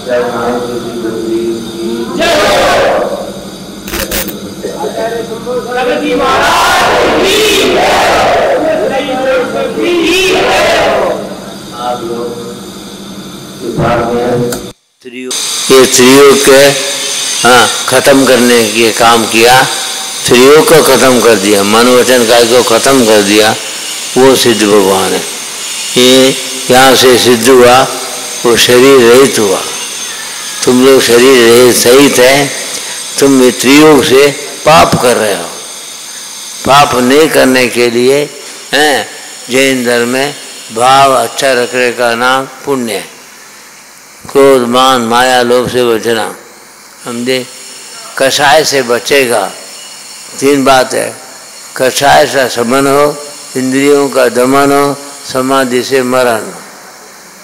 ये स्त्रियों के खत्म करने के काम किया, स्त्रियों को खत्म कर दिया, मनोवचन काय को खत्म कर दिया, वो सिद्ध भगवान है। ये यहाँ से सिद्ध हुआ, वो शरीर रहित हुआ। तुम लोग शरीर रहित सहित है, तुम त्रियोग से पाप कर रहे हो। पाप नहीं करने के लिए जैन धर्म में भाव अच्छा रखने का नाम पुण्य है। क्रोध मान माया लोभ से बचना, समझे। कषाय से बचेगा, तीन बात है, कषाय से समन हो, इंद्रियों का दमन हो, समाधि से मरण,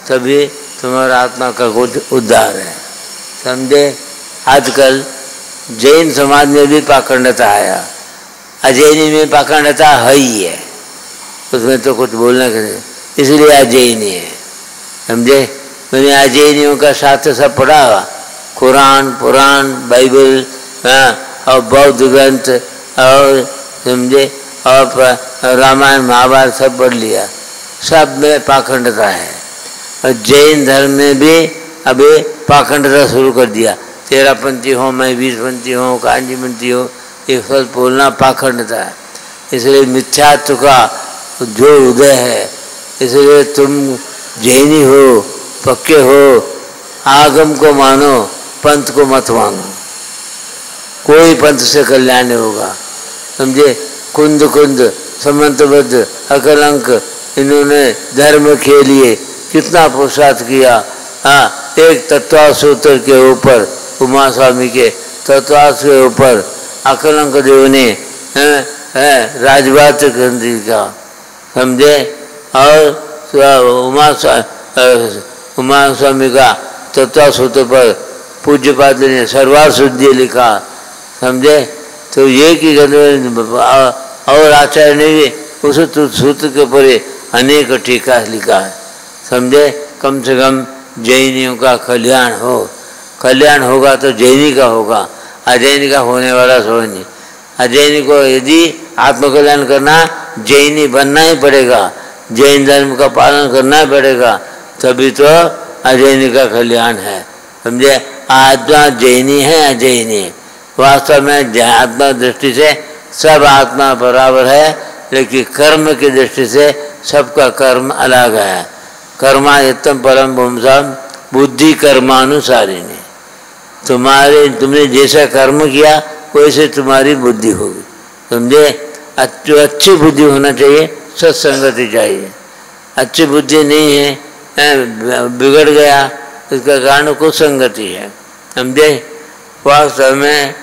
तभी तुम्हारा आत्मा का कुछ उद्धार है, समझे। आजकल जैन समाज में भी पाखंडता आया, अजैनी में पाखंडता है ही है, उसमें तो कुछ बोलने का नहीं, इसलिए अजैनी है, समझे। मैंने अजैनियों का शास्त्र सब पढ़ा, कुरान पुराण बाइबल और बौद्ध ग्रंथ और समझे, और रामायण महाभारत सब पढ़ लिया, सब में पाखंडता है। और जैन धर्म में भी अभी पाखंडता शुरू कर दिया, 13पंथी हो, मैं 20पंथी हूँ, कांजीपंथी हो, ये सब बोलना पाखंडता है। इसलिए मिथ्यात्व का जो उदय है, इसलिए तुम जैनी हो, पक्के हो, आगम को मानो, पंथ को मत मानो, कोई पंथ से कल्याण नहीं होगा, समझे। कुंद कुंद समंतबद्ध अकलंक, इन्होंने धर्म के लिए कितना पुरुषार्थ किया। एक तत्व सूत्र के ऊपर, उमा स्वामी के तत्व के ऊपर अकलंक देव ने राजबात ग्रंथि का, समझे। और उमा स्वामी का तत्व सूत्र पर पूज्य पाद ने सर्वार शुद्धि लिखा, समझे। तो ये की और आचार्य ने भी उस सूत्र के ऊपर अनेक टीका लिखा है, समझे। कम से कम जैनियों का कल्याण हो, कल्याण होगा तो जैनी का होगा, अजैनी का होने वाला सो नहीं। अजैनी को यदि आत्मकल्याण करना, जैनी बनना ही पड़ेगा, जैन धर्म का पालन करना ही पड़ेगा, तभी तो अजैनी का कल्याण है, समझे। आत्मा जैनी है अजैनी, वास्तव में आत्मा दृष्टि से सब आत्मा बराबर है, लेकिन कर्म की दृष्टि से सबका कर्म अलग है। कर्मा यत्तम परम पुंसम बुद्धि कर्मानुसारिणी, तुमने जैसा कर्म किया वैसे तुम्हारी बुद्धि होगी, समझे। अच्छी बुद्धि होना चाहिए, सत्संगति चाहिए। अच्छी बुद्धि नहीं है, बिगड़ गया, इसका कारण कुसंगति है, समझे। वास्तव में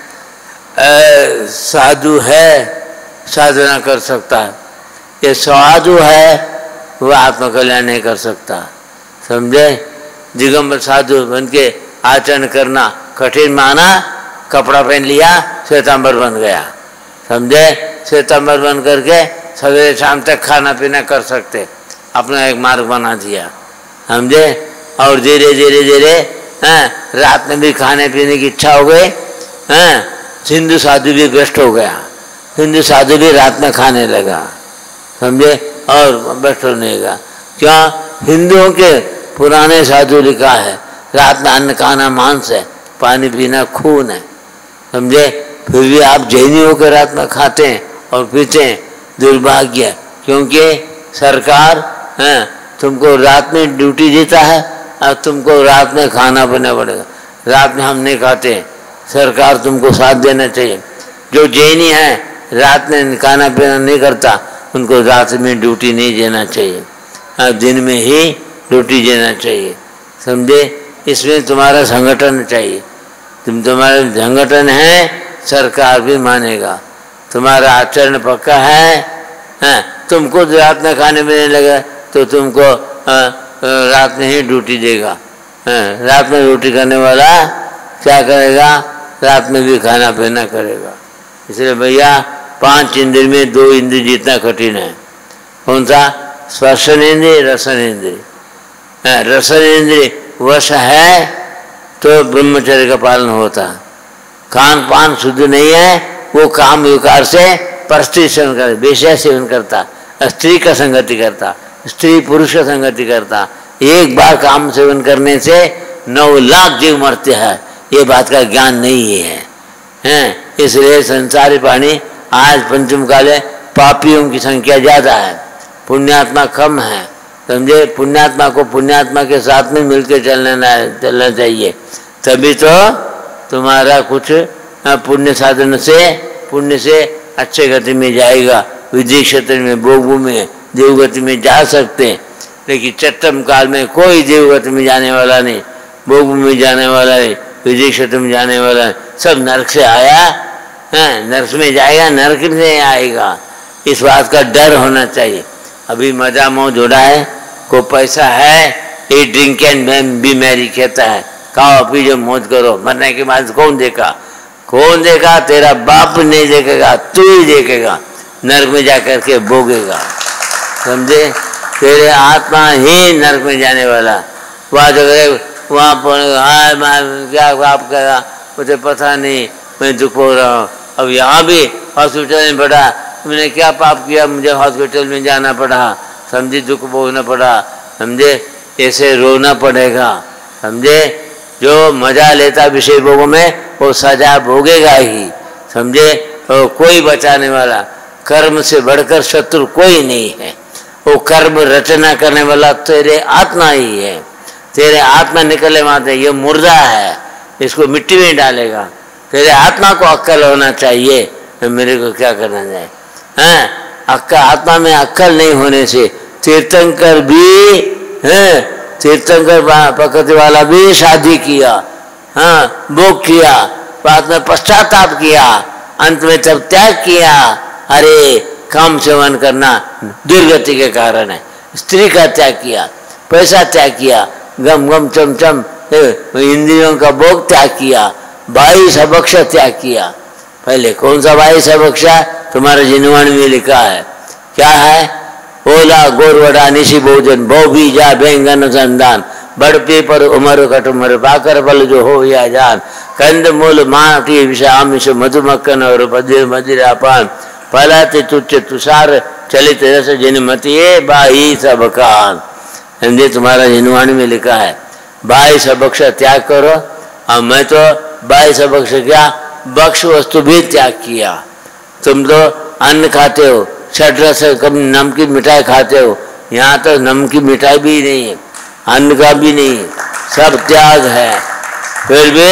साधु है साधना कर सकता है, ये साधु है वह आत्मकल्याण नहीं कर सकता, समझे। दिगंबर साधु बन के आचरण करना कठिन माना, कपड़ा पहन लिया, श्वेतांबर बन गया, समझे। श्वेतांबर बन करके सवेरे शाम तक खाना पीना कर सकते, अपना एक मार्ग बना दिया, समझे। और धीरे धीरे धीरे रात में भी खाने पीने की इच्छा हो गई, हिंदू साधु भी भ्रष्ट हो गया, हिंदू साधु भी रात में खाने लगा, समझे, और भ्रष्ट होने लगा। क्या हिंदुओं के पुराने साधु लिखा है, रात में अन्न खाना मांस है, पानी पीना खून है, समझे। फिर भी आप जैनी होकर रात में खाते हैं और पीते हैं, दुर्भाग्य। क्योंकि सरकार तुमको रात में ड्यूटी देता है और तुमको रात में खाना पीना पड़ेगा। रात में हम नहीं खाते, सरकार तुमको साथ देना चाहिए। जो जैनी है रात में खाना पीना नहीं करता, उनको रात में ड्यूटी नहीं देना चाहिए, दिन में ही ड्यूटी देना चाहिए, समझे। इसमें तुम्हारा संगठन चाहिए, तुम्हारा संगठन है, सरकार भी मानेगा, तुम्हारा आचरण पक्का है, तुमको रात में खाने पीने लगा तो तुमको रात में ही ड्यूटी देगा। रात में ड्यूटी करने वाला क्या करेगा, रात में भी खाना पीना करेगा। इसलिए भैया 5 इंद्रिय में 2 इंद्रिय जितना कठिन है, कौन सा, स्पर्शन इंद्रिय, रसन इंद्रिय। रसन इंद्रिय वश है तो ब्रह्मचर्य का पालन होता। खान पान शुद्ध नहीं है, वो काम विकार से परस्त्री सेवन करता, वेश्या सेवन करता, स्त्री का संगति करता, स्त्री पुरुष का संगति करता। एक बार काम सेवन करने से 9 लाख जीव मरते हैं, ये बात का ज्ञान नहीं है। इसलिए संसारी प्राणी आज पंचम काले पापियों की संख्या ज़्यादा है, पुण्यात्मा कम है। समझे, पुण्यात्मा को पुण्यात्मा के साथ में मिलकर चलना चाहिए, तभी तो तुम्हारा कुछ पुण्य साधन से पुण्य से अच्छे गति में जाएगा। विधि क्षेत्र में भोगभू में देवगति में जा सकते, लेकिन चट्टम काल में कोई देवगति में जाने वाला नहीं, भोगभू में जाने वाला नहीं, विधि क्षेत्र में जाने वाला नहीं। सब नरक से आया है, नरक में जाएगा, नरक में आएगा। इस बात का डर होना चाहिए। अभी मजा मौज हो रहा है, को पैसा है, ये ड्रिंक एंड बी मैरी कहता है, खाओ पीजो मौज करो, मरने के बाद कौन देखा? कौन देखा? तेरा बाप नहीं देखेगा, तू ही देखेगा, नरक में जाकर के भोगेगा। समझे, तेरे आत्मा ही नरक में जाने वाला। वहाँ जो वहाँ पर क्या पाप करा मुझे पता नहीं, मैं दुख हो रहा हूँ। अब यहाँ भी हॉस्पिटल में पड़ा, मैंने क्या पाप किया, मुझे हॉस्पिटल में जाना पड़ा, समझे, दुख भोगना पड़ा। समझे, ऐसे रोना पड़ेगा। समझे, जो मजा लेता विषय भोगों में वो सजा भोगेगा ही। समझे, तो कोई बचाने वाला, कर्म से बढ़कर शत्रु कोई नहीं है। वो कर्म रचना करने वाला तेरे आत्मा ही है। तेरे आत्मा निकले माते, ये मुर्दा है, इसको मिट्टी में डालेगा। तेरे आत्मा को अक्कल होना चाहिए, मेरे को क्या करना चाहिए। अक्कल, आत्मा में अक्कल नहीं होने से तीर्थंकर भी तीर्थंकर प्रकृति वाला भी शादी किया, भोग किया, बाद में पश्चाताप किया, अंत में तब त्याग किया। अरे काम सेवन करना दुर्गति के कारण है। स्त्री का त्याग किया, पैसा त्याग किया, गम गम चम चम इंद्रियों का भोग त्याग किया, 22 अभक्षा त्याग किया। पहले कौन सा 22 अभक्षा? तुम्हारे जिनवाणी में लिखा है, क्या है? ओला गोरवड़ा निशी भोजन भो बीजा बैंगन संदान बड़पे पर उमर कटुमर पाकर बल जो हो या जान कंद मूल माटी विषामिष मधुमक्खन और मदिरा पान पलाते तुच्छ तुषार चलित रस जिनमतिये बाई सब कान। समझे, तुम्हारा जिनवाणी में लिखा है 22 अभक्षा त्याग करो। और मैं तो 22 अभक्षा क्या, भक्ष वस्तु भी त्याग किया। तुम तो अन्न खाते हो, 6 रस कम नमकीन मिठाई खाते हो, यहाँ तो नमकीन मिठाई भी नहीं है, अन्न का भी नहीं, सब त्याग है। फिर भी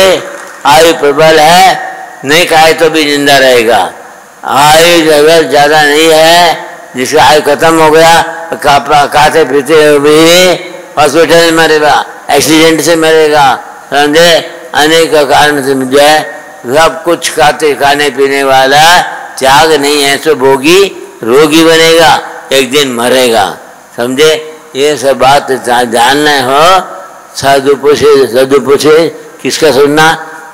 आयु प्रबल है, नहीं खाए तो भी जिंदा रहेगा। आयु अगर ज़्यादा नहीं है, जिसका आयु खत्म हो गया, खाते पीते भी हॉस्पिटल में मरेगा, एक्सीडेंट से मरेगा। समझे, अनेक कारण से जो है सब कुछ खाने पीने वाला त्याग नहीं है, सो भोगी रोगी बनेगा, एक दिन मरेगा। समझे, ये सब बात जानना हो। साधु पूछे किसका सुनना?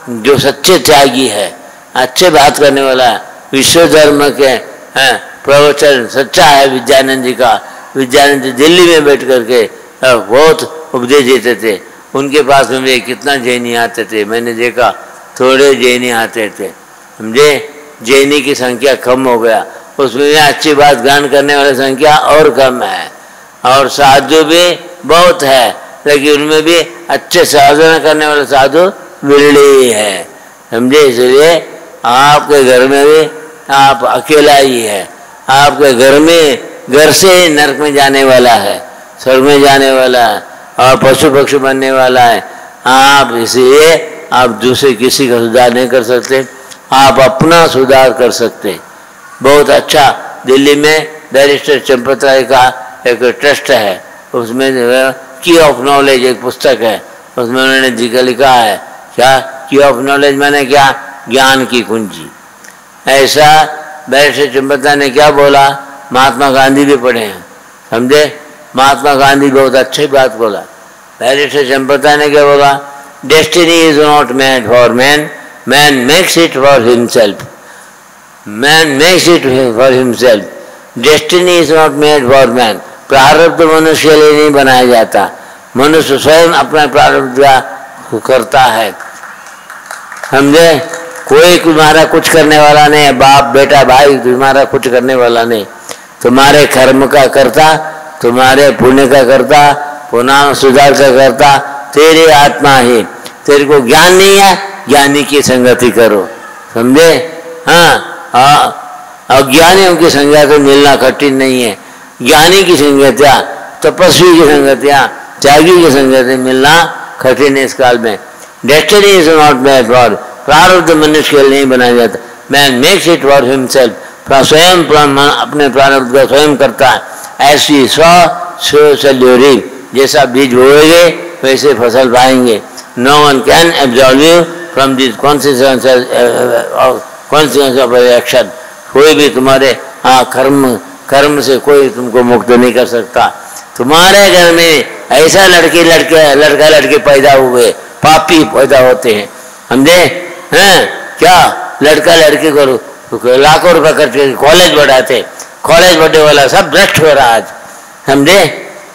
जो सच्चे त्यागी है, अच्छे बात करने वाला, विश्व धर्म के प्रवचन सच्चा है। विद्यानंद जी का, विद्यानंद जी दिल्ली में बैठ करके बहुत उपदेश देते थे। उनके पास में भी कितना जैनी आते थे, मैंने देखा, थोड़े जैनी आते थे। समझे, जैनी की संख्या कम हो गया, उसमें भी अच्छी बात गान करने वाली संख्या और कम है। और साधु भी बहुत है, लेकिन उनमें भी अच्छे साधना करने वाले साधु विरले है। समझे, इसलिए आपके घर में भी आप अकेला ही है। आपके घर में, घर से नरक में जाने वाला है, स्वर्ग में जाने वाला है, और पशु पक्षी बनने वाला है। आप इसलिए आप दूसरे किसी का सुधार नहीं कर सकते, आप अपना सुधार कर सकते। बहुत अच्छा, दिल्ली में बैरिस्टर चंपत राय का एक ट्रस्ट है, उसमें की ऑफ नॉलेज एक पुस्तक है, उसमें उन्होंने जिक्र लिखा है। क्या की ऑफ नॉलेज माने क्या? ज्ञान की कुंजी। ऐसा बैरिस्टर चंपत राय ने क्या बोला, महात्मा गांधी भी पढ़े हैं। समझे, महात्मा गांधी बहुत अच्छी बात बोला। बैरिस्टर चंपत राय ने क्या बोला? Destiny is not made for man, man makes it for himself. Man makes it for himself, destiny is not made for man. प्रारब्ध मनुष्य के लिए नहीं बनाया जाता, मनुष्य स्वयं अपना प्रारब्ध का करता है, समझे। कोई तुम्हारा कुछ करने वाला नहीं है, बाप बेटा भाई तुम्हारा कुछ करने वाला नहीं। तुम्हारे कर्म का करता, तुम्हारे पुण्य का करता, पुनः सुधार का करता तेरी आत्मा ही। तेरे को ज्ञान नहीं है, ज्ञानी की संगति करो, समझे। हाँ, अज्ञानियों की संगति मिलना कठिन नहीं है। ज्ञानी की संगतियाँ, तपस्वी की संगतियाँ, त्यागी की संगति मिलना कठिन है इस काल में। Destiny is not made for, प्रारब्ध मनुष्य के लिए नहीं बनाया जाता। Man makes it for himself, स्वयं अपने प्रारब्ध का स्वयं करता है। ऐसी सो शैल रीप, जैसा बीज बोएंगे वैसे फसल पाएंगे। No one can absolve you from this consequence of action. कोई भी तुम्हारे कर्म से कोई तुमको मुक्त नहीं कर सकता। तुम्हारे घर में ऐसा लड़का लड़के पैदा हुए, पापी पैदा होते हैं, समझे हैं। क्या लड़का लड़की को लाखों रुपए खर्च कॉलेज बढ़ाते, कॉलेज बढ़ने वाला सब भ्रष्ट हो रहा आज, समझे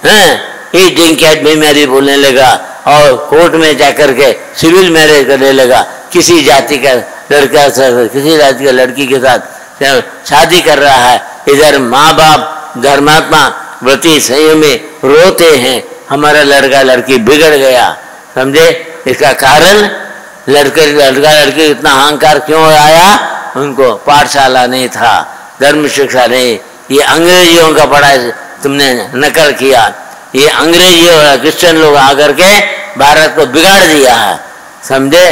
हैं। ईटिंग कैट में मैरिज बोलने लगा और कोर्ट में जाकर के सिविल मैरिज करने लगा। किसी जाति का लड़का किसी जाति का लड़की के साथ शादी कर रहा है। इधर माँ बाप धर्मात्मा व्रती संयमी रोते हैं, हमारा लड़का लड़की बिगड़ गया, समझे। इसका कारण लड़का लड़की इतना अहंकार क्यों आया? उनको पाठशाला नहीं था, धर्म शिक्षा नहीं। ये अंग्रेजियों का पढ़ाई तुमने नकल किया। ये अंग्रेजी और क्रिश्चियन लोग आकर के भारत को बिगाड़ दिया है, समझे।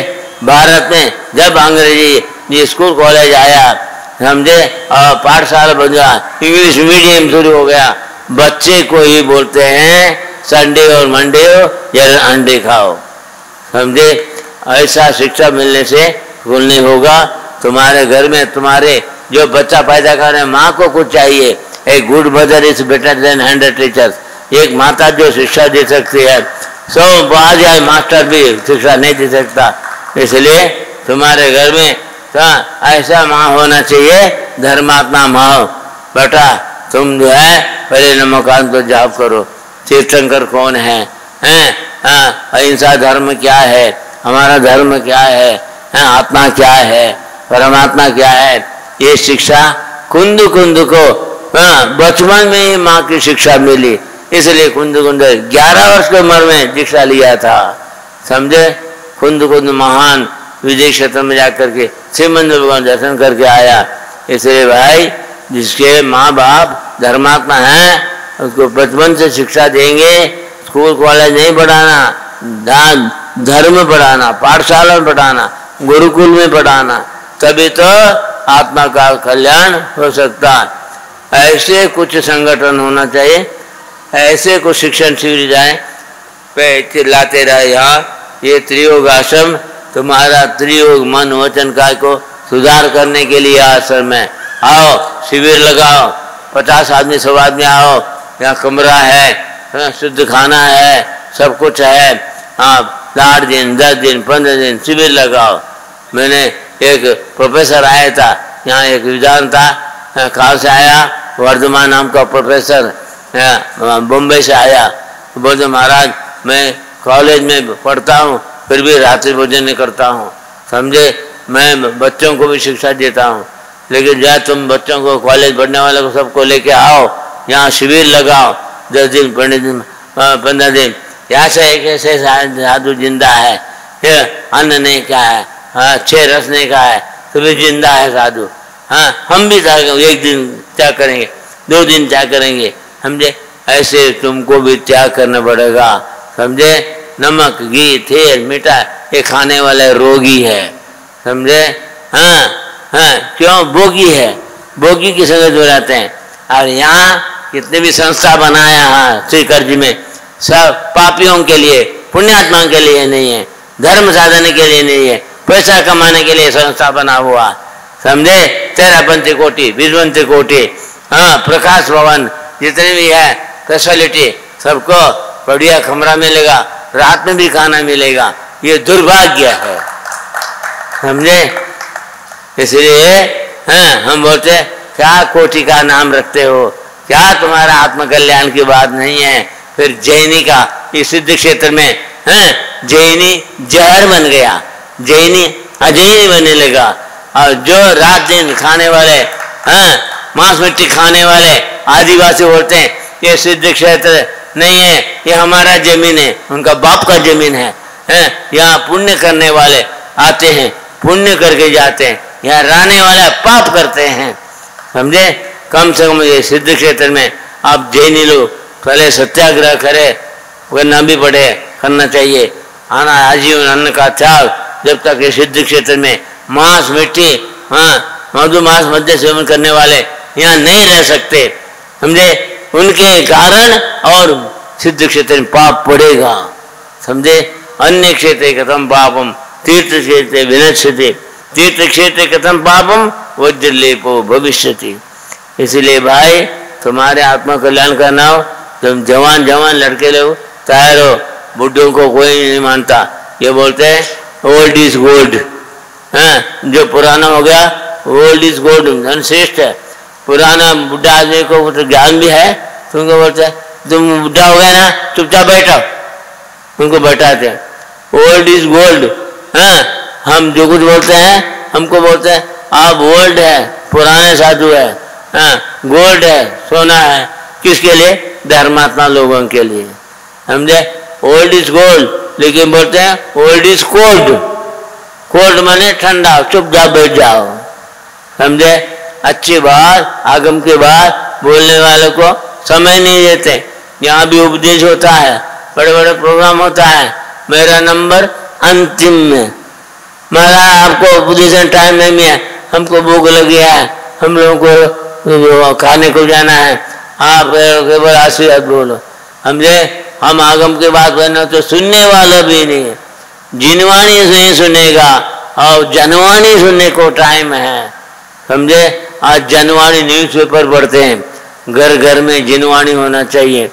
भारत में जब अंग्रेजी ये स्कूल कॉलेज आया, समझे, और पाठशाला बन गया, इंग्लिश मीडियम शुरू हो गया, बच्चे को ही बोलते हैं संडे और मंडे हो या अंडे खाओ, समझे। ऐसा शिक्षा मिलने से भूल नहीं होगा। तुम्हारे घर में तुम्हारे जो बच्चा पैदा कर रहे हैं, माँ को कुछ चाहिए। A good mother is better than 100 teachers. एक माता जो शिक्षा दे सकती है, 100 बाहर जाए मास्टर भी शिक्षा नहीं दे सकता। इसलिए तुम्हारे घर में ऐसा माँ होना चाहिए, धर्मात्मा माँ। बेटा तुम जो है पहले नमकान तो जाप करो, तीर्थंकर कौन है, अहिंसा धर्म क्या है, हमारा धर्म क्या है, आत्मा क्या है, परमात्मा क्या है। ये शिक्षा कुंद को बचपन में ही माँ की शिक्षा मिली, इसलिए कुंद 11 वर्ष की उम्र में दीक्षा लिया था, समझे। कुंद महान विजय क्षेत्र में जाकर के शिव मंदिर भगवान दर्शन करके आया। इसलिए भाई जिसके माँ बाप धर्मात्मा हैं उसको बचपन से शिक्षा देंगे। स्कूल कॉलेज नहीं पढ़ाना, धर्म पढ़ाना, पाठशाला में पढ़ाना, गुरुकुल में पढ़ाना, तभी तो आत्मा का कल्याण हो सकता है। ऐसे कुछ संगठन होना चाहिए, ऐसे कुछ शिक्षण शिविर जाए पे चिल्लाते रहे। यहाँ ये त्रियोग आश्रम तुम्हारा त्रियोग मन वचन काय को सुधार करने के लिए आश्रम है। आओ शिविर लगाओ, 50 आदमी 100 आदमी आओ, यहाँ कमरा है, शुद्ध खाना है, सब कुछ है। हाँ 8 दिन 10 दिन 15 दिन शिविर लगाओ। मैंने एक प्रोफेसर आया था यहाँ, एक विद्वान था, कहाँ से आया, वर्धमान नाम का प्रोफेसर, बम्बई से आया। बोलते महाराज मैं कॉलेज में पढ़ता हूँ फिर भी रात्रि भोजन नहीं करता हूँ, समझे। मैं बच्चों को भी शिक्षा देता हूँ, लेकिन जहाँ तुम बच्चों को कॉलेज पढ़ने वाले को सबको लेके आओ, यहाँ शिविर लगाओ 10 दिन 15 दिन। यहाँ से एक ऐसे साधु जिंदा है, अन्न नहीं का है, 6 रस नहीं का है, तो भी जिंदा है साधु। हाँ हम भी एक दिन त्याग करेंगे, 2 दिन त्याग करेंगे, समझे। ऐसे तुमको भी त्याग करना पड़ेगा, समझे। नमक घी तेल मीठा ये खाने वाले रोगी है, समझे। हाँ क्यों भोगी है, भोगी की संगत हो जाते हैं। और यहाँ कितने भी संस्था बनाया है श्रीकर जी में, सब पापियों के लिए, पुण्यात्मा के लिए नहीं है, धर्म साधने के लिए नहीं है, पैसा कमाने के लिए संस्था बना हुआ, समझे। 13 कोटि 20 कोटि, हाँ प्रकाश भवन जितने भी है फैसिलिटी, सबको बढ़िया कमरा मिलेगा, रात में भी खाना मिलेगा। ये दुर्भाग्य है, समझे। इसलिए हम बोलते क्या कोटि का नाम रखते हो, क्या तुम्हारा आत्मकल्याण की बात नहीं है। फिर जैनी का इस सिद्ध क्षेत्र में जैनी जहर बन गया, जैनी अजैनी बनने लगा। और जो रात दिन खाने वाले, मांस मिट्टी खाने वाले आदिवासी बोलते हैं ये सिद्ध क्षेत्र नहीं है, ये हमारा जमीन है, उनका बाप का जमीन है। यहाँ पुण्य करने वाले आते हैं, पुण्य करके जाते हैं, यहाँ रहने वाले पाप करते हैं, समझे। कम से कम ये सिद्ध क्षेत्र में आप जैनी लोग पहले सत्याग्रह करे, करना भी पड़े, करना चाहिए। आना आजीवन अन्न का त्याग, जब तक ये सिद्ध क्षेत्र में मांस मिट्टी, मधुमांस मध्य सेवन करने वाले यहाँ नहीं रह सकते, समझे। उनके कारण और सिद्ध क्षेत्र में पाप पड़ेगा, समझे। अन्य क्षेत्र कथम पापम तीर्थ क्षेत्र विनश्यति, तीर्थ क्षेत्र कथम पापम वज्रलेपो भविष्यति। इसलिए भाई तुम्हारे आत्मा कल्याण करना हो, तुम जवान जवान लड़के लोग तैयार हो। बुढ़ों को कोई नहीं मानता, ये बोलते हैं ओल्ड इज गोल्ड, जो पुराना हो गया ओल्ड इज गोल्ड, धनश्रेष्ठ है। पुराना बुढ़ा आदमी को तो ज्ञान भी है, तुमको बोलते हैं तुम बुढ़ा हो गया ना, चुपचाप बैठो, उनको बैठाते हैं। ओल्ड इज गोल्ड, हम जो कुछ बोलते हैं हमको बोलते हैं आप ओल्ड है, पुराने साधु है, गोल्ड है, सोना है। किसके लिए? धर्मात्मा लोगों के लिए, समझे। ओल्ड इज गोल्ड, लेकिन बोलते हैं ओल्ड इज कोल्ड, कोल्ड माने ठंडा, चुपचाप बैठ जाओ, समझे। अच्छी बात, आगम की बात बोलने वालों को समय नहीं देते। यहाँ भी उपदेश होता है, बड़े बड़े प्रोग्राम होता है, मेरा नंबर अंतिम में, महाराज आपको उपदेशन टाइम नहीं है, हमको भूख लगी है, हम लोगों को खाने को जाना है, आप केवल आशीर्वाद बोलो, समझे। हम आगम की बात करना तो सुनने वाला भी नहीं है, जिनवाणी नहीं सुनेगा और जनवाणी सुनने को टाइम है, समझे। आज जनवाणी न्यूज़पेपर पढ़ते हैं, घर घर में जिनवाणी होना चाहिए,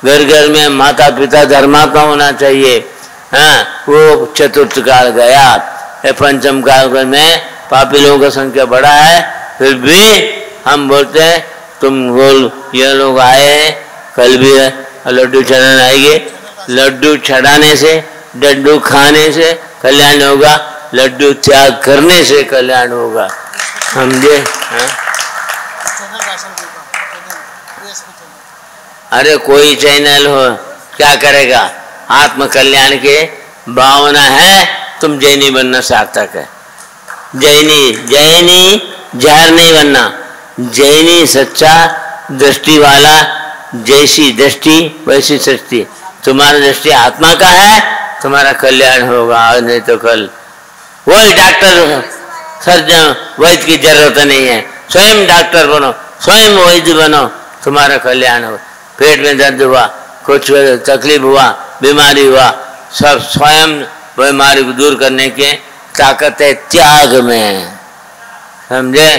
घर घर में माता पिता धर्मात्मा होना चाहिए। वो चतुर्थ काल गया, पंचम काल में पापी लोगों का संख्या बढ़ा है, फिर भी हम बोलते हैं तुम बोल, ये लोग आए हैं, कल भी लड्डू चढ़ाने आएंगे, लड्डू चढ़ाने से डड्डू खाने से कल्याण होगा, लड्डू त्याग करने से कल्याण होगा, समझे। अरे कोई चैनल हो क्या करेगा, आत्म कल्याण के भावना है, तुम जैनी बनना सार्थक है। जैनी जहर नहीं बनना, जैनी सच्चा दृष्टि वाला, जैसी दृष्टि वैसी सृष्टि। तुम्हारा दृष्टि आत्मा का है, तुम्हारा कल्याण होगा, नहीं तो कल वही डॉक्टर सर्जन वैद्य की जरूरत नहीं है, स्वयं डॉक्टर बनो, स्वयं वैद्य बनो, तुम्हारा कल्याण हो। पेट में दर्द हुआ, कुछ तकलीफ हुआ, बीमारी हुआ, सब स्वयं बीमारी को दूर करने के ताकत है त्याग में, समझे।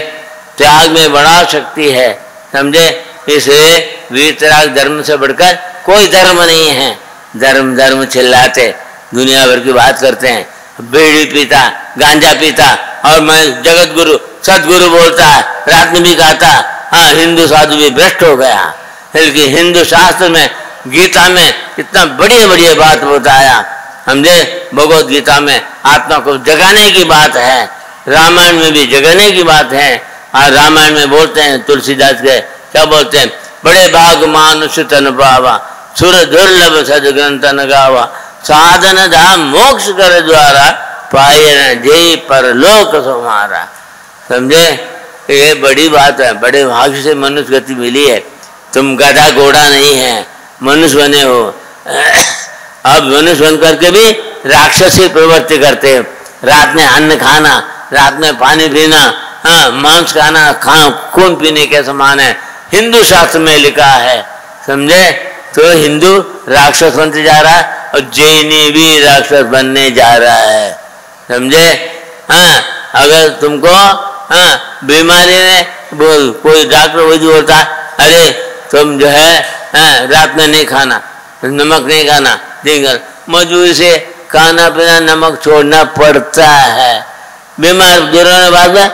त्याग में बड़ा शक्ति है, समझे। इसलिए वीतराग धर्म से बढ़कर कोई धर्म नहीं है। धर्म धर्म चिल्लाते, दुनिया भर की बात करते हैं, बीड़ी पीता, गांजा पीता, और मैं जगत गुरु सदगुरु बोलता है, रात में भी गाता, हाँ हिंदू साधु भी भ्रष्ट हो गया। बल्कि हिंदू शास्त्र में, गीता में इतना बढ़िया बढ़िया बात बताया, समझे। भगवत गीता में आत्मा को जगाने की बात है, रामायण में भी जगाने की बात है। और रामायण में बोलते हैं तुलसीदास के, क्या बोलते हैं, बड़े भाग मानुष तन पावा, सुर दुर्लभ सदग्रंथ न गावा, साधन धाम मोक्ष कर द्वारा, पाए न जय परलोक तुम्हारा, समझे। ये बड़ी बात है, बड़े भाग्य से मनुष्य गति मिली है। तुम गधा घोड़ा नहीं है, मनुष्य बने हो। अब मनुष्य बन करके भी राक्षसी प्रवृत्ति करते हैं, रात में अन्न खाना, रात में पानी पीना, मांस खाना, खून पीने के समान है, हिंदू शास्त्र में लिखा है, समझे। तो हिंदू राक्षस बनते जा रहा है और जैनी भी राक्षस बनने जा रहा है, समझे। अगर तुमको बीमारी में बोल, कोई डॉक्टर वही बोलता है, अरे तुम जो है रात में नहीं खाना, नमक नहीं खाना, दिन मजबूरी से खाना पीना नमक छोड़ना पड़ता है। बीमार दूर होने बाद में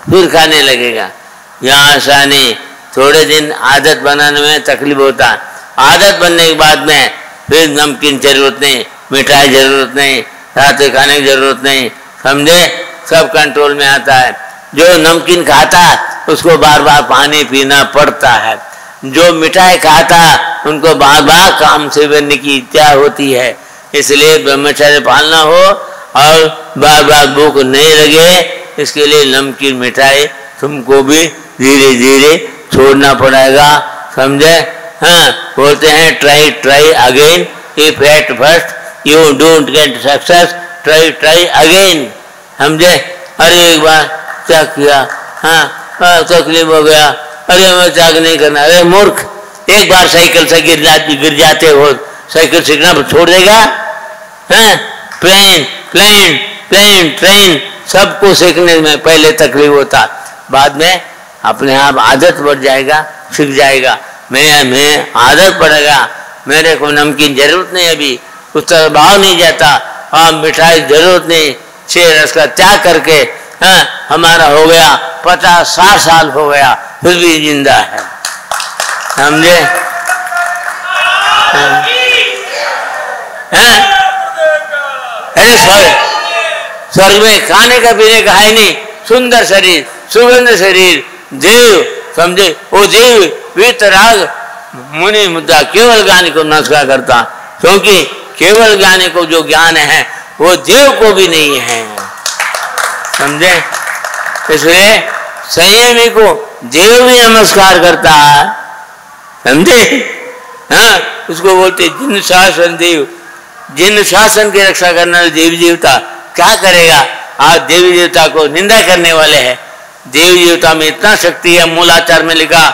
फिर खाने लगेगा, यहाँ ऐसा नहीं, थोड़े दिन आदत बनाने में तकलीफ होता है, आदत बनने के बाद में फिर नमकीन जरूरत नहीं, मिठाई जरूरत नहीं, रात को खाने की जरूरत नहीं, समझे, सब कंट्रोल में आता है। जो नमकीन खाता उसको बार बार पानी पीना पड़ता है, जो मिठाई खाता उनको बार बार काम से बनने की इच्छा होती है। इसलिए ब्रह्मचर्य पालना हो और बार बार भूख नहीं लगे, इसके लिए नमकीन मिठाई तुमको भी धीरे धीरे छोड़ना पड़ेगा, समझे। हाँ, बोलते हैं try again, if at first you don't get success, try again, समझे। अरे एक बार क्या किया, हाँ तकलीफ हो गया, अरे मैं त्याग नहीं करना। अरे मूर्ख, एक बार साइकिल से गिर जाते हो, साइकिल सीखना छोड़ देगा? हैं, प्लेन ट्रेन सबको सीखने में पहले तकलीफ होता, बाद में अपने आप आदत बढ़ जाएगा, सीख जाएगा। मैं आदत पड़ेगा, मेरे को नमकीन जरूरत नहीं, अभी उस तरह भाव नहीं जाता, हाँ मिठाई जरूरत नहीं, 6 रस का त्याग करके हाँ हमारा हो गया 50-60 साल हो गया, फिर भी जिंदा है, समझे। अरे स्वर्ग में खाने का पीने का है नहीं, सुंदर शरीर, सुगंध शरीर, देव, समझे। वो देव वीतराग मुनि मुद्दा केवल ज्ञानी को नमस्कार करता, क्योंकि केवल ज्ञानी को जो ज्ञान है वो देव को भी नहीं है, समझे। इसलिए संयमी को देव भी नमस्कार करता है, समझे। हाँ, उसको बोलते जिन शासन देव, जिन शासन की रक्षा करने वाले देवी देवता क्या करेगा। आज देवी देवता को निंदा करने वाले हैं। देवी देवता में इतना शक्ति है, मूलाचार में लिखा,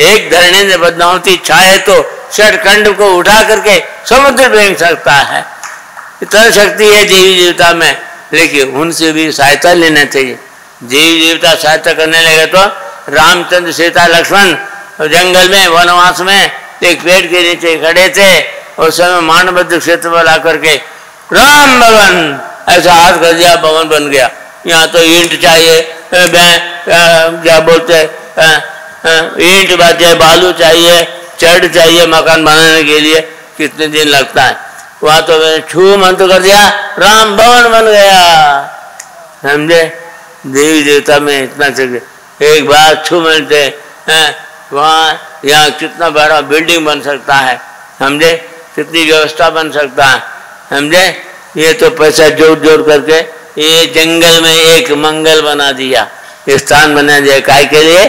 एक धरणी से बदनावती चाहे तो षटखंड को उठा करके समुद्र फेंक सकता है, इतना शक्ति है देवी देवता में। लेकिन उनसे भी सहायता लेना चाहिए। देवी देवता सहायता करने लगे तो रामचंद्र सीता लक्ष्मण जंगल में वनवास में एक पेड़ के नीचे खड़े थे, उस समय मानवबद्ध क्षेत्र पर आकर के राम भवन ऐसा हाथ कर दिया, भवन बन गया। यहाँ तो ईंट चाहिए, क्या बोलते ईंट चाहिए, बालू चाहिए, चढ़ चाहिए मकान बनाने के लिए, कितने दिन लगता है। वहां तो मैंने छू मंत्र कर दिया, राम भवन बन गया, समझे। देवी देवता में इतना चाहिए, एक बार छू मिलते हैं वहाँ यहाँ कितना बड़ा बिल्डिंग बन सकता है, समझे, कितनी व्यवस्था बन सकता है, समझे। ये तो पैसा जोड़ करके ये जंगल में एक मंगल बना दिया, स्थान बना दिया, काय के लिए,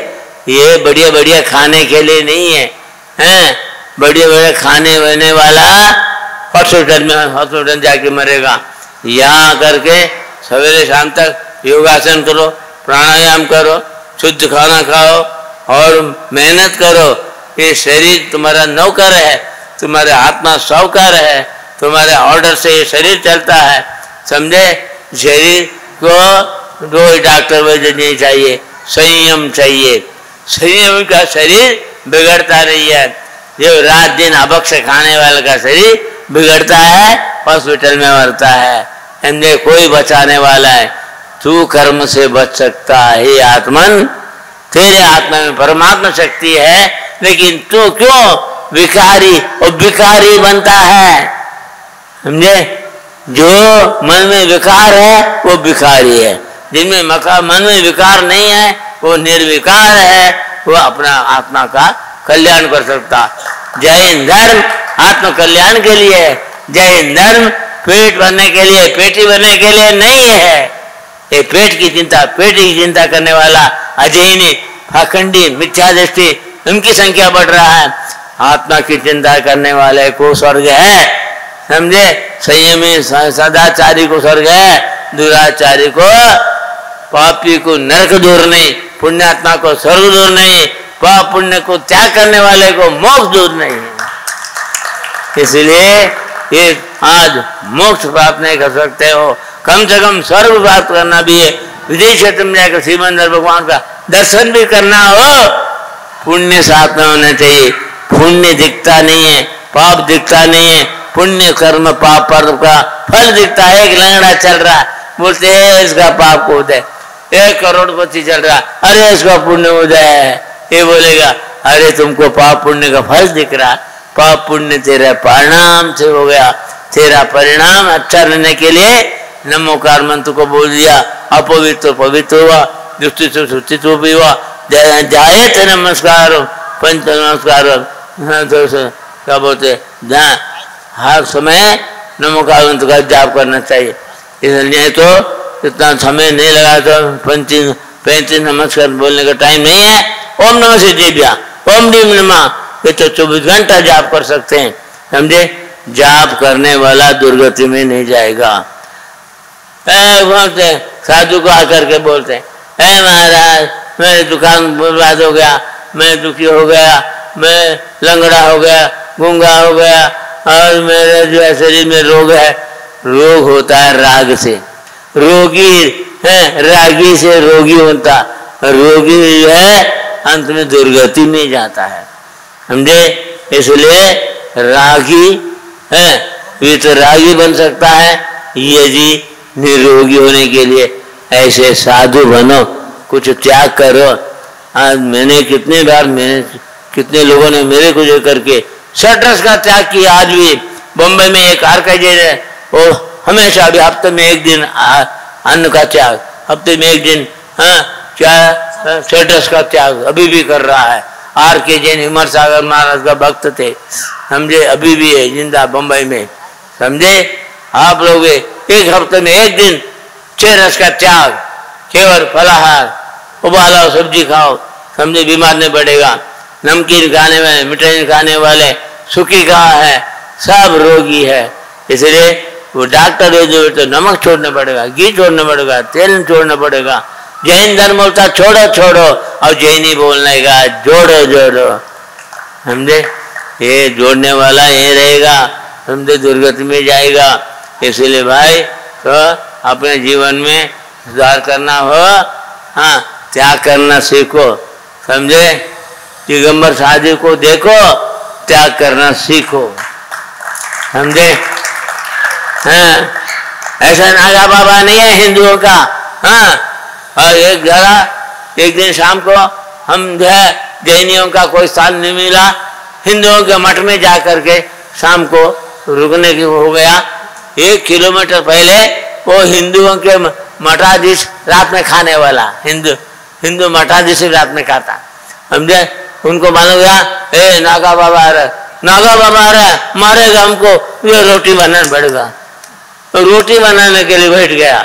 ये बढ़िया बढ़िया खाने के लिए नहीं है, हैं, बढ़िया बढ़िया खाने बने वाला हॉस्पिटल जाके मरेगा। यहाँ करके सवेरे शाम तक योगासन करो, प्राणायाम करो, शुद्ध खाना खाओ और मेहनत करो। ये शरीर तुम्हारा नौकर है, तुम्हारे आत्मा साहूकार है, तुम्हारे ऑर्डर से ये शरीर चलता है, समझे। शरीर को रोज डॉक्टर वजह नहीं चाहिए, संयम चाहिए। संयम का शरीर बिगड़ता रही है, जो रात दिन अभक्ष खाने वाले का शरीर बिगड़ता है, हॉस्पिटल में मरता है, समझे। कोई बचाने वाला है, तू कर्म से बच सकता है आत्मन, तेरे आत्मा में परमात्मा शक्ति है, लेकिन तू क्यों विकारी और भिखारी बनता है, समझे। जो मन में विकार है वो भिखारी है, जिनमें मन में विकार नहीं है वो निर्विकार है, वो अपना आत्मा का कल्याण कर सकता। जय हिंद धर्म आत्म कल्याण के लिए, जय हिंद धर्म पेट भरने के लिए, पेटी भरने के लिए नहीं है। ये पेट की चिंता, पेटी की चिंता करने वाला अजयनी, पाखंडी, मिथ्या दृष्टि, उनकी संख्या बढ़ रहा है। आत्मा की चिंता करने वाले को स्वर्ग है, समझे। संयमी सदाचारी को स्वर्ग है, दुराचारी को, पापी को नरक दूर नहीं, पुण्यात्मा को स्वर्ग दूर नहीं, पाप पुण्य को त्याग करने वाले को मोक्ष दूर नहीं है। इसलिए ये आज मोक्ष प्राप्त नहीं कर सकते हो, कम से कम स्वर्ग प्राप्त करना भी है। विदेश क्षेत्र में जाकर श्रीमंदर भगवान का दर्शन भी करना हो, पुण्य साथ में होना चाहिए। पुण्य दिखता नहीं है, पाप दिखता नहीं है, पुण्य कर्म पाप पर का फल दिखता है। एक लंगड़ा चल रहा, बोलते हैं इसका पाप को उदय, 1 करोड़पति चल रहा, अरे इसका पुण्य उदय है, ये बोलेगा अरे तुमको पाप पुण्य का फल दिख रहा, पाप पुण्य तेरे परिणाम से हो गया, तेरा परिणाम अच्छा रहने के लिए नमोकार मंत्र को बोल दिया। अपवित्र पवित्र हुआ, दुष्टित सुष्टित भी हुआ। जाए थे नमस्कार पंच नमस्कार क्या बोलते हर समय नमोकार मंत्र का जाप करना चाहिए। इसलिए तो इतना समय नहीं लगा, तो 35 नमस्कार बोलने का टाइम नहीं है। ओम नमः सिद्धिभ्या, ओम ह्रीं नमः, ये तो 24 घंटा जाप कर सकते हैं, समझे। जाप करने वाला दुर्गति में नहीं जाएगा। बोलते साधु को आकर के बोलते हैं, महाराज मेरी दुकान बर्बाद हो गया, मैं दुखी हो गया, मैं लंगड़ा हो गया, गूंगा हो गया, और मेरे जो है शरीर में रोग है। रोग होता है राग से, रोगी है रागी से रोगी होता, रोगी जो है अंत में दुर्गति में जाता है, समझे। इसलिए रागी है वितरागी बन सकता है यदि निरोगी होने के लिए ऐसे साधु बनो, कुछ त्याग करो। आज मैंने कितने बार, मैंने कितने लोगों ने मेरे को जो करके शटरस का त्याग किया। आज भी बम्बई में एक आर्काइजर है, वो हमेशा अभी हफ्ते में एक दिन अन्न का त्याग, हफ्ते में एक दिन क्या शटरस का त्याग अभी भी कर रहा है। आर के जैन हिमर सागर महाराज का भक्त थे, समझे, अभी भी है जिंदा बम्बई में, समझे। आप लोग एक हफ्ते में एक दिन 6 रस का त्याग, केवल फलाहार, उबाला सब्जी खाओ, समझे, बीमार नहीं पड़ेगा। नमकीन खाने वाले, मिठाई खाने वाले सुखी कहाँ है, सब रोगी है। इसलिए वो डॉक्टर जो तो नमक छोड़ना पड़ेगा, घी छोड़ना पड़ेगा, तेल छोड़ना पड़ेगा। जैन धर्म बोलता छोड़ो छोड़ो, और जैनी बोलने का जोड़ो जोड़ो, समझे। ये जोड़ने वाला ये रहेगा, समझे, दुर्गति में जाएगा। इसलिए भाई तो अपने जीवन में सुधार करना हो, हाँ, त्याग करना सीखो, समझे। दिगंबर साधु को देखो, त्याग करना सीखो, समझे। हाँ, ऐसा नागा बाबा नहीं है हिंदुओं का। हाँ, और एक दिन शाम को हम जो है जैनियों का कोई स्थान नहीं मिला, हिंदुओं के मठ में जा करके शाम को रुकने की हो गया। 1 किलोमीटर पहले वो हिंदुओं के मठाधीश रात में खाने वाला, हिंदू मठाधीश रात में खाता, समझे। उनको मालूम गया, ए नागा बाबा आ रहा, नागा बाबा आ रहा, मारेगा हमको, ये रोटी बनाना पड़ेगा। तो रोटी बनाने के लिए बैठ गया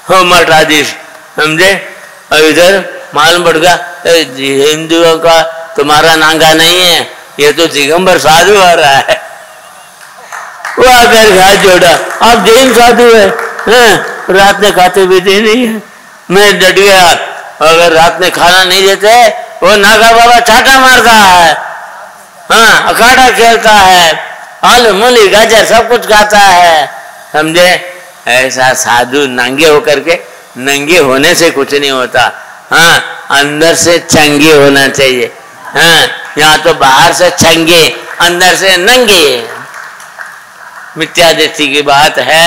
हो मठाधीश, समझे। और इधर मालूम पड़ गया हिंदुओं का तुम्हारा नांगा नहीं है, ये तो दिगंबर साधु आ रहा है। वो आकर हाथ जोड़ा, आप जैन साधु है, रात में खाते पीते नहीं है। मैं डट गया, अगर रात में खाना नहीं देते वो नागा बाबा चाटा मारता है, हाँ, अखाड़ा खेलता है, आलू मूली गाजर सब कुछ खाता है, समझे। ऐसा साधु नंगे होकर के, नंगे होने से कुछ नहीं होता, हाँ, अंदर से चंगे होना चाहिए। हाँ, यहाँ तो बाहर से चंगे, अंदर से नंगे। मिथ्या दृष्टि की बात है,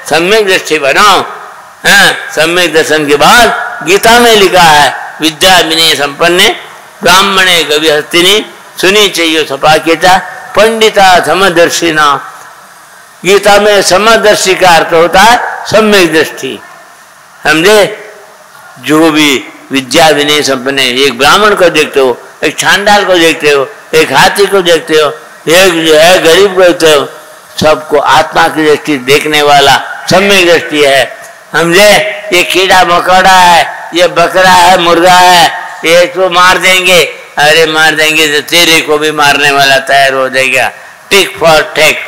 सम्यक दृष्टि बनाओ। हाँ, सम्यक दर्शन के बाद गीता में लिखा है, विद्या विनय संपन्ने ब्राह्मणे कवि हस्तिनी सुनी चाहिए सपाकेता पंडिता समदर्शिना। गीता में समदर्शी का अर्थ होता है सम्यक दृष्टि, समझे। जो भी विद्या विनय संपन्न, एक ब्राह्मण को देखते हो, एक छांडाल को देखते हो, एक हाथी को देखते हो, एक जो है गरीब को देखते हो, सबको आत्मा की दृष्टि देखने वाला सम्यक दृष्टि है, समझे। ये कीड़ा मकोड़ा है, ये बकरा है, मुर्गा है, ये तो मार देंगे, अरे मार देंगे तो तेरे को भी मारने वाला तैयार हो जाएगा, टिक फॉर टेक,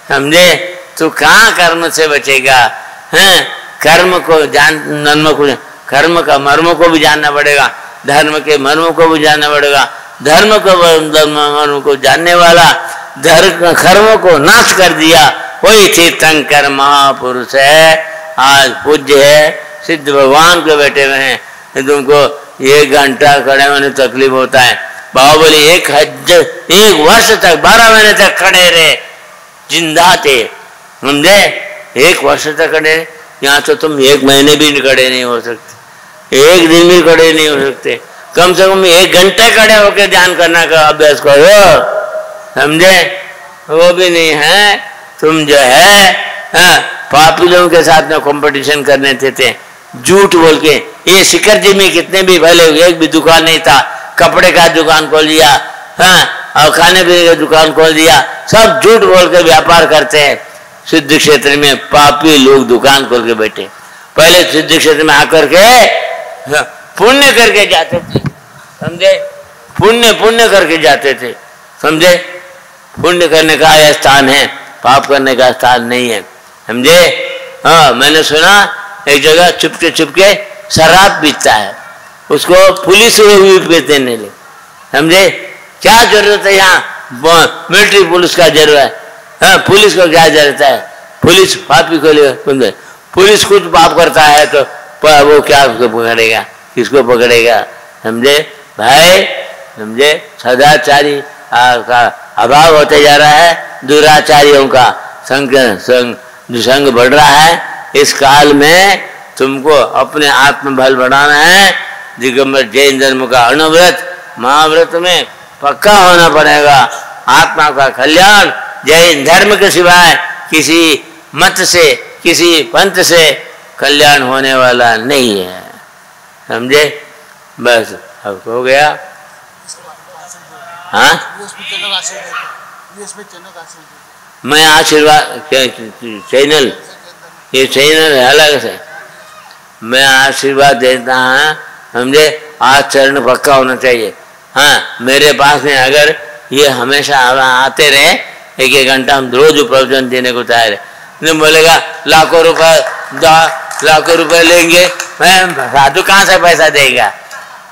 समझे। तू कहाँ कर्म से बचेगा, हैं। कर्म को जान, कर्म का मर्म को भी जानना पड़ेगा, धर्म के मर्म को भी जानना पड़ेगा। धर्म को मर्म को जानने वाला कर्म को नाश कर दिया, वही तीर्थंकर महापुरुष है। आज पूज्य है, सिद्ध भगवान के बैठे हुए हैं। तुमको 1 घंटा खड़े होने तकलीफ होता है। बाहुबली 1 वर्ष तक 12 महीने तक खड़े रहे, जिंदा थे, समझे। 1 वर्ष तक खड़े, यहाँ तो तुम 1 महीने भी खड़े नहीं हो सकते, 1 दिन भी खड़े नहीं हो सकते। कम से कम 1 घंटे खड़े होकर ध्यान करना का अभ्यास करो, समझे। वो भी नहीं है तुम जो है पापी लोगों के साथ में कंपटीशन करने थे झूठ बोल के। ये शिखर जी में कितने भी भले, एक भी दुकान नहीं था, कपड़े का दुकान खोल दिया, और खाने पीने का दुकान खोल दिया, सब झूठ बोल के व्यापार करते हैं। सिद्ध क्षेत्र में पापी लोग दुकान खोल के बैठे, पहले सिद्ध क्षेत्र में आकर के पुण्य करके जाते थे, समझे, पुण्य करके जाते थे, समझे। पुण्य करने का यह स्थान है, पाप करने का स्थान नहीं है, समझे। हाँ, मैंने सुना एक जगह चुपके शराब पीता है, उसको पुलिस भी पीते नहीं ले, समझे। क्या जरूरत है यहाँ मिलिट्री पुलिस का जरूरत है? हाँ, पुलिस को क्या जरूरत है? पुलिस पापी को ले, पुलिस कुछ पाप करता है तो वो क्या उसको पकड़ेगा, किसको पकड़ेगा, समझे भाई, समझे। सदाचारी का अभाव होते जा रहा है, दुराचारियों का संग बढ़ रहा है। इस काल में तुमको अपने आत्म बल बढ़ाना है। दिगंबर जैन धर्म का अणुव्रत महाव्रत में पक्का होना पड़ेगा। आत्मा का कल्याण जैन धर्म के सिवाय किसी मत से, किसी पंथ से कल्याण होने वाला नहीं है, समझे। बस अब हो गया। हाँ, मैं आशीर्वाद चैनल, ये चैनल है अलग से, मैं आशीर्वाद देता हूँ, समझे। आचरण पक्का होना चाहिए। हाँ, मेरे पास में अगर ये हमेशा आते रहे, एक घंटा हम रोज प्रवचन देने को तैयार है। नहीं बोलेगा लाखों रुपए लेंगे, साधु कहाँ से पैसा देगा?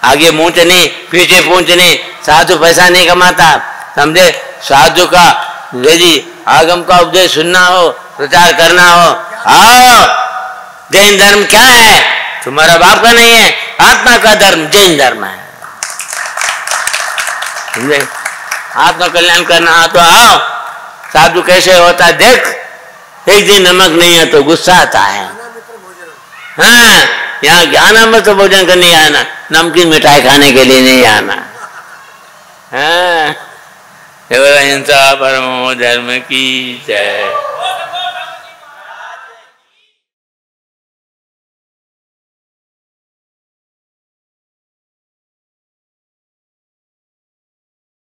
आगे मूंछ नहीं, पीछे पूंछ नहीं, साधु पैसा नहीं कमाता, समझे। साधु का यदि आगम का उपदेश सुनना हो, प्रचार करना हो, आओ। जैन धर्म क्या है? तुम्हारा बाप का नहीं है, आत्मा का धर्म जैन धर्म है, समझे। आत्मा कल्याण करना हो तो आओ। साधु कैसे होता है देख। एक दिन नमक नहीं है तो गुस्सा आता है। हाँ, यहाँ ज्ञानामृत तो भोजन करने आना, नमकीन मिठाई खाने के लिए नहीं आना। हाँ, हिंसा परमो धर्म की जय।